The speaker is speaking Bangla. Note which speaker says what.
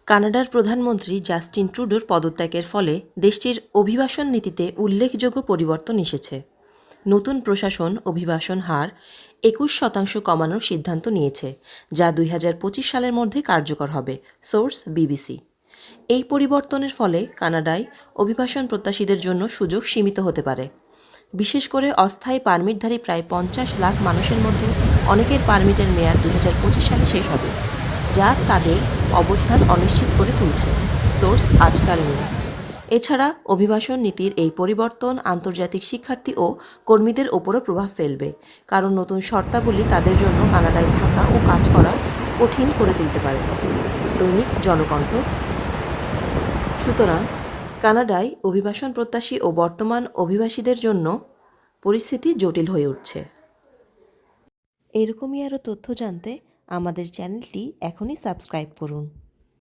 Speaker 1: কানাডার প্রধানমন্ত্রী জাস্টিন ট্রুডোর পদত্যাগের ফলে দেশটির অভিবাসন নীতিতে উল্লেখযোগ্য পরিবর্তন এসেছে। নতুন প্রশাসন অভিবাসন হার 21% কমানোর সিদ্ধান্ত নিয়েছে, যা 2025 সালের মধ্যে কার্যকর হবে। Source BBC. এই পরিবর্তনের ফলে কানাডায় অভিবাসন প্রত্যাশীদের জন্য সুযোগ সীমিত হতে পারে। বিশেষ করে অস্থায়ী পারমিটধারী প্রায় 50 লাখ মানুষের মধ্যে অনেকের পারমিটের মেয়াদ 2025 সালে শেষ হবে, যা তাদের অবস্থান অনিশ্চিত করে তুলছে। সোর্স আজকাল নিউজ। এছাড়া অভিবাসন নীতির এই পরিবর্তন আন্তর্জাতিক শিক্ষার্থী ও কর্মীদের ওপরও প্রভাব ফেলবে, কারণ নতুন শর্তাবলী তাদের জন্য কানাডায় থাকা ও কাজ করা কঠিন করে তুলতে পারে। দৈনিক জনকণ্ঠ। সুতরাং কানাডায় অভিবাসন প্রত্যাশী ও বর্তমান অভিবাসীদের জন্য পরিস্থিতি জটিল হয়ে উঠছে। এরকমই আরও তথ্য জানতে আমাদের চ্যানেলটি এখনই সাবস্ক্রাইব করুন।